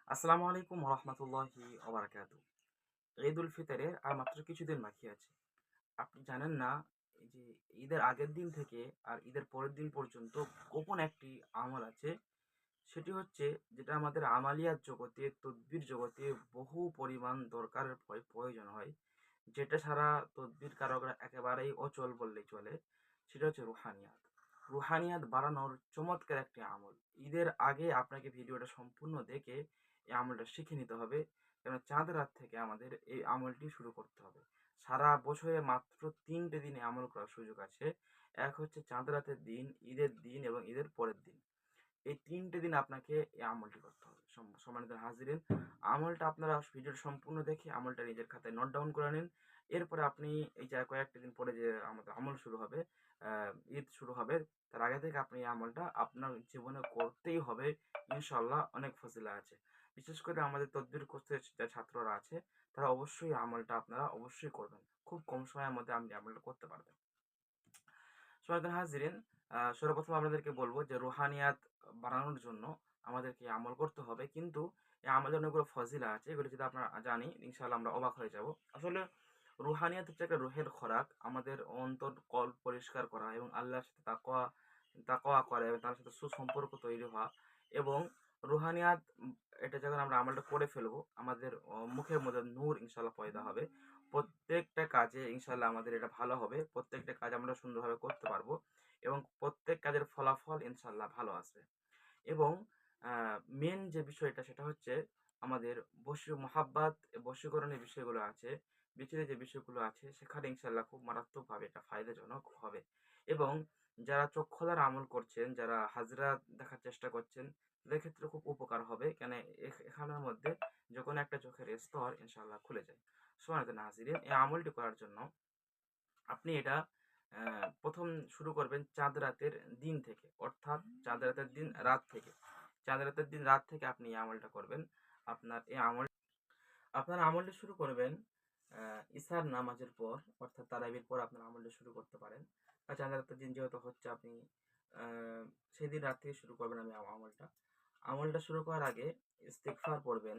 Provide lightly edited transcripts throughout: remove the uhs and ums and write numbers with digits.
আসসালামু আলাইকুম রহমতুল্লাহি ওবারাকাতু। ঈদ উল ফিতরের আর মাত্র কিছুদিন বাকি আছে। আপনি জানেন না এই যে ঈদের আগের দিন থেকে আর ঈদের পরের দিন পর্যন্ত গোপন একটি আমল আছে। সেটি হচ্ছে যেটা আমাদের আমালিয়াত জগতে, তদবির জগতে বহু পরিমাণ দরকারের প্রয়োজন হয়। যেটা ছাড়া তদবির কারকরা একেবারেই অচল বললেই চলে। সেটা হচ্ছে রুহানিয়াত। রুহানিয়াত বাড়ানোর চমৎকার একটি আমল। ঈদের আগে আপনাকে ভিডিওটা সম্পূর্ণ দেখে এই আমলটা শিখে নিতে হবে। কেন চাঁদ রাত থেকে আমাদের এই আমলটি শুরু করতে হবে। সারা বছরে মাত্র ৩ টে দিনে আমল করার সুযোগ আছে। এক হচ্ছে চাঁদ রাতের দিন, ঈদের দিন এবং ঈদের পরের দিন। এই ৩ টে দিন আপনাকে এই আমলটি করতে হবে। সম্মানিত হাজিরিন, আমলটা আপনারা ভিডিওটা সম্পূর্ণ দেখে আমলটা নিজের খাতায় নোট ডাউন করে নিন। এরপরে আপনি এই যে কয়েকটা দিন পরে যে আমাদের আমল শুরু হবে, আ ঈদ শুরু হবে, তার আগে থেকে আপনি এই আমলটা আপনার জীবনে করতেই হবে। ইনশাআল্লাহ অনেক ফজিলা আছে। বিশেষ করে আমাদের তদবির কোর্সের যে ছাত্ররা আছে, তারা অবশ্যই আমলটা আপনারা অবশ্যই করবেন। খুব কম সময়ের মধ্যে আপনি আমলটা করতে পারবেন। সম্মানিত হাজিরিন, সর্বপ্রথম আপনাদেরকে বলবো যে রুহানিয়াত বাড়ানোর জন্য আমাদেরকে আমল করতে হবে। কিন্তু এই আমলের অনেকগুলো ফজিলা আছে। এগুলো যদি আমরা জানি, ইনশাআল্লাহ আমরা অবাক হয়ে যাব। আসলে রুহানিয়াত হচ্ছে একটা রুহের খোরাক। আমাদের অন্তর কল্প পরিষ্কার করা এবং আল্লাহর সাথে তাকওয়া তাকওয়া করা এবং তার সাথে সুসম্পর্ক তৈরি হওয়া এবং রুহানিয়াত এটা যখন আমরা আমলটা করে ফেলবো, আমাদের মুখের মধ্যে নূর ইনশাআল্লাহ পয়দা হবে। প্রত্যেকটা কাজে ইনশাআল্লাহ আমাদের এটা ভালো হবে। প্রত্যেকটা কাজ আমরা সুন্দরভাবে করতে পারবো এবং প্রত্যেক কাজের ফলাফল ইনশাআল্লাহ ভালো আসবে। এবং আ মেইন যে বিষয়টা সেটা হচ্ছে আমাদের মহাব্বাত বশীকরণের বিষয়গুলো আছে, ভিতরে যে বিষয়গুলো আছে সেখানে ইনশাআল্লাহ খুব মারাত্মকভাবে এটা ফায়দাজনক হবে। এবং যারা চোখ খোলার আমল করছেন, যারা হাজরা দেখার চেষ্টা করছেন, তাদের ক্ষেত্রে খুব উপকার হবে। কেন এখানের মধ্যে যেকোনো একটা চোখের স্তর ইনশাআল্লাহ খুলে যায়। সম্মানিত নাযিরিন, এই আমলটি করার জন্য আপনি এটা ১ম শুরু করবেন চাঁদ রাতের দিন থেকে। অর্থাৎ চাঁদ রাতের দিন রাত থেকে। চাঁদ রাতের দিন রাত থেকে আপনি এই আমলটা করবেন। আপনার এই আমল আপনার আমলটা শুরু করবেন আ ইশার নামাজের পর, অর্থাৎ তারাবির পর আপনার আমলটা শুরু করতে পারেন। চাঁদ রাতের দিন যেহেতু হচ্ছে আপনি আ সেদিন রাত থেকে শুরু করবেন আমলটা। আমলটা শুরু করার আগে ইস্তিগফার পড়বেন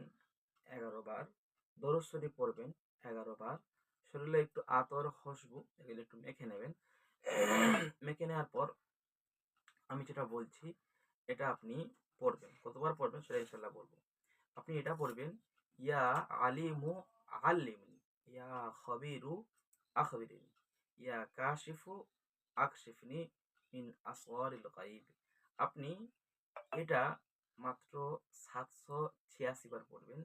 ১১ বার, দরুদ শরীফ পড়বেন ১১ বার, শরীরে একটু আতর, খুশবু এগুলো একটু মেখে নেবেন। মেখে নেওয়ার পর আমি যেটা বলছি এটা আপনি পড়বেন। কতবার পড়বেন সেটা ইনশাআল্লাহ বলব। আপনি এটা পড়বেন, ইয়া আলিমু আল্লিমনি, ইয়া খবিরু আখবিরিনি, ইয়া কাশিফু আকশিফনি মিন আসওয়ারিল গায়ব। আপনি এটা মাত্র ৭৮৬ বার পড়বেন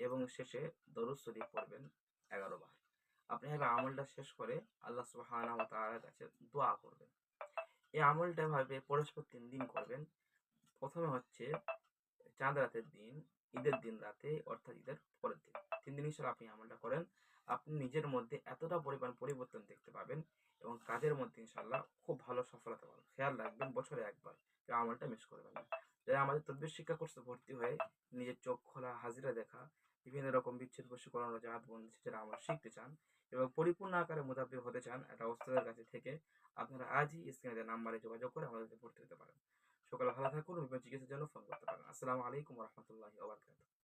এবং শেষে দরুদ শরীফ পড়বেন ১১ বার। আপনি এভাবে আমলটা শেষ করে আল্লাহ সুবহানাহু ওয়া তাআলার কাছে দোয়া করবেন। এই আমলটা এভাবে পরস্পর ৩ দিন করবেন। ১ম এ হচ্ছে চাঁদ রাতের দিন, ঈদের দিন রাতে, অর্থাৎ ঈদের পরের দিন। ৩ দিন হিসেবে আপনি আমলটা করেন। আপনি নিজের মধ্যে এতটা পরিমাণ পরিবর্তন দেখতে পাবেন এবং কাজের মধ্যে ইনশাআল্লাহ খুব ভালো সফলতা পাবেন। খেয়াল রাখবেন বছরে ১ বার এই আমলটা মিস করবেন না। যারা আমাদের তদবির শিক্ষা কোর্সে ভর্তি হয়ে নিজের চোখ খোলা, হাজিরা দেখা, বিভিন্ন রকম বিচ্ছেদ বশীকরণ, জাহাত বন্দী যারা আমল শিখতে চান এবং পরিপূর্ণ আকারে মুতাব্বির হতে চান একটা ওস্তাদের কাছে থেকে, আপনারা আজই স্ক্রিনে দেওয়া নাম্বারে যোগাযোগ করে আমাদের সাথে ভর্তি হতে পারেন। সকালে ভালো থাকুন। বিভিন্ন চিকিৎসার জন্য ফোন করতে পারেন। আসসালামু আলাইকুম ওয়া রাহমাতুল্লাহি ওয়া বারাকাতুহু।